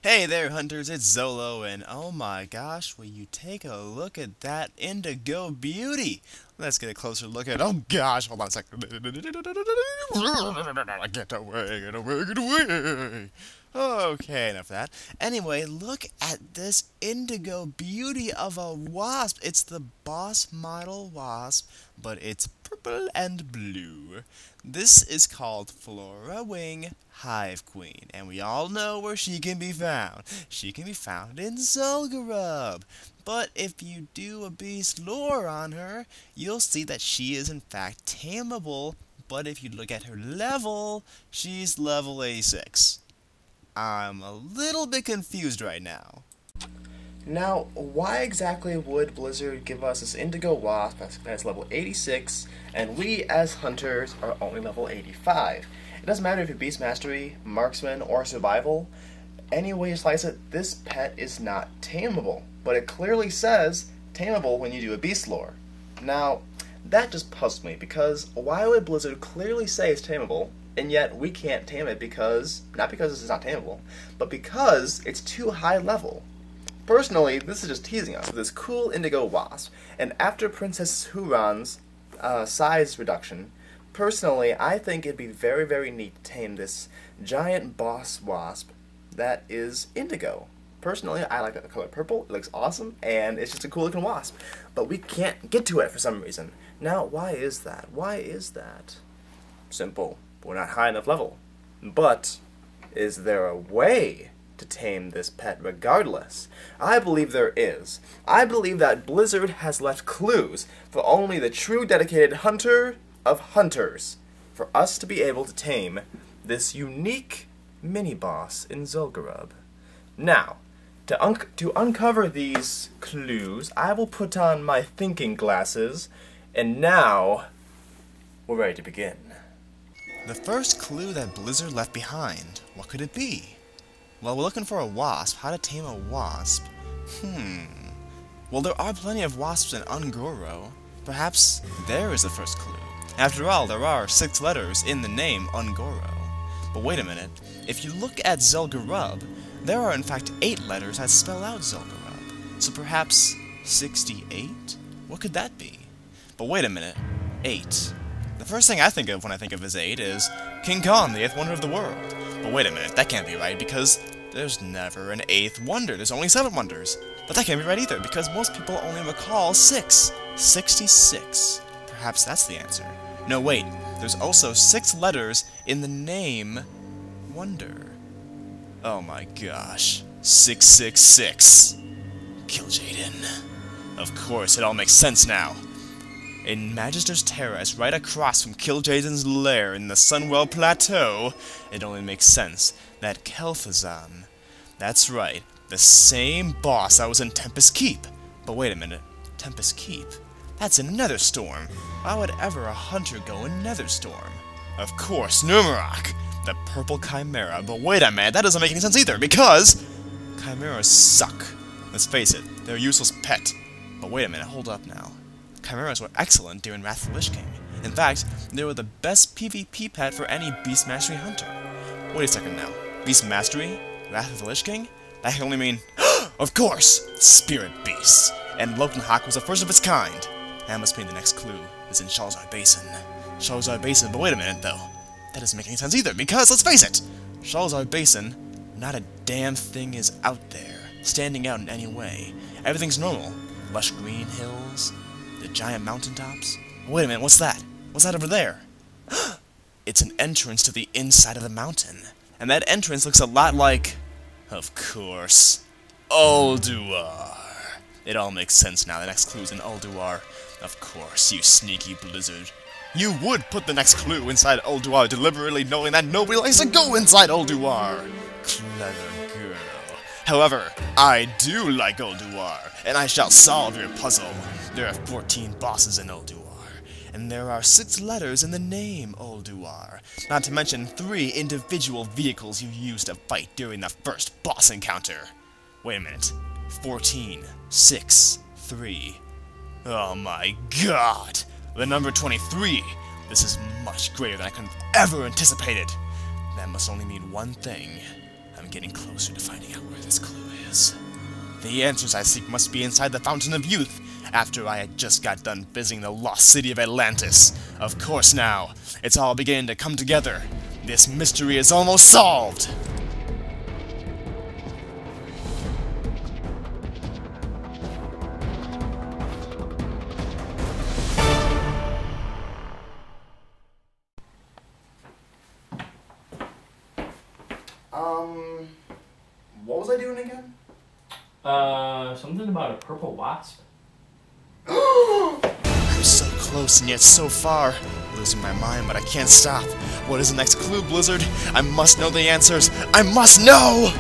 Hey there, hunters, it's Zolo, and oh my gosh, will you take a look at that indigo beauty? Let's get a closer look at it. Oh gosh, hold on a second. Get away, get away, get away. Okay, enough of that. Anyway, look at this indigo beauty of a wasp. It's the boss model wasp, but it's purple and blue. This is called Florawing Hive Queen, and we all know where she can be found. She can be found in Zul'Gurub. But if you do a beast lore on her, you'll see that she is in fact tameable, but if you look at her level, she's level 86. I'm a little bit confused right now. Now, why exactly would Blizzard give us this Indigo Wasp that's level 86, and we as hunters are only level 85? It doesn't matter if you're Beast Mastery, Marksman, or Survival. Any way you slice it, this pet is not tameable, but it clearly says tameable when you do a Beast lore. Now, that just puzzled me, because why would Blizzard clearly say it's tameable, and yet we can't tame it because, not because this is not tameable, but because it's too high level. Personally, this is just teasing us with this cool indigo wasp, and after Princess Huron's size reduction, personally, I think it'd be very, very neat to tame this giant boss wasp that is indigo. Personally, I like the color purple, it looks awesome, and it's just a cool looking wasp. But we can't get to it for some reason. Now, why is that? Why is that? Simple. We're not high enough level. But, is there a way to tame this pet regardless? I believe there is. I believe that Blizzard has left clues for only the true dedicated hunter of hunters for us to be able to tame this unique mini-boss in Zul'Gurub. Now, to uncover these clues, I will put on my thinking glasses, and now we're ready to begin. The first clue that Blizzard left behind, what could it be? Well, we're looking for a wasp. How to tame a wasp? Well, there are plenty of wasps in Ungoro. Perhaps there is the first clue. After all, there are 6 letters in the name Ungoro. But wait a minute. If you look at Zul'Gurub, there are in fact 8 letters that spell out Zul'Gurub. So perhaps 68? What could that be? But wait a minute. 8. The first thing I think of when I think of as 8 is King Kong, the 8th wonder of the world. But wait a minute, that can't be right, because there's never an 8th wonder. There's only 7 wonders. But that can't be right either, because most people only recall 6. 66. Perhaps that's the answer. No, wait. There's also 6 letters in the name Wonder. Oh my gosh. 666. Kill Jaden. Of course, it all makes sense now. In Magister's Terrace, right across from Kil'jaeden's lair in the Sunwell Plateau, it only makes sense that Kel'Thuzan. That's right, the same boss that was in Tempest Keep. But wait a minute, Tempest Keep? That's in Netherstorm. Why would ever a hunter go in Netherstorm? Of course, Numerock, the purple chimera. But wait a minute, that doesn't make any sense either, because chimeras suck. Let's face it, they're a useless pet. But wait a minute, hold up now. Chimeras were excellent during Wrath of the Lich King. In fact, they were the best PvP pet for any Beast Mastery hunter. Wait a second now. Beast Mastery? Wrath of the Lich King? That can only mean, of course, Spirit Beasts. And Lokenhawk was the first of its kind. That must mean the next clue is in Shalzar Basin. Shalzar Basin, but wait a minute though. That doesn't make any sense either, because, let's face it, Shalzar Basin, not a damn thing is out there, standing out in any way. Everything's normal. Lush green hills, the giant mountaintops. Wait a minute, what's that? What's that over there? It's an entrance to the inside of the mountain. And that entrance looks a lot like, of course, Ulduar. It all makes sense now. The next clue's in Ulduar. Of course, you sneaky Blizzard. You would put the next clue inside Ulduar deliberately knowing that nobody likes to go inside Ulduar. Clever girl. However, I do like Ulduar, and I shall solve your puzzle. There are 14 bosses in Ulduar, and there are 6 letters in the name Ulduar, not to mention 3 individual vehicles you use to fight during the first boss encounter. Wait a minute. 14, 6, 3. Oh my god! The number 23! This is much greater than I could have ever anticipated. That must only mean one thing. A I'm getting closer to finding out where this clue is. The answers I seek must be inside the Fountain of Youth, after I had just got done visiting the lost city of Atlantis. Of course now, it's all beginning to come together. This mystery is almost solved! What was I doing again? Something about a purple wasp. I'm so close and yet so far. Losing my mind, but I can't stop. What is the next clue, Blizzard? I must know the answers. I must know!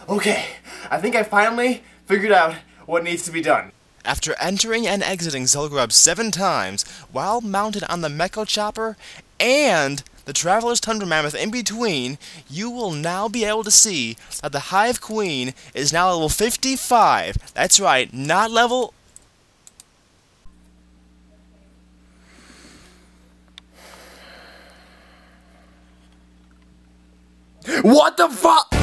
Okay, I think I finally figured out what needs to be done. After entering and exiting Zelgrub 7 times, while mounted on the Mecho Chopper and the Traveler's Tundra Mammoth in between, you will now be able to see that the Hive Queen is now level 55. That's right, not level... What the fuck?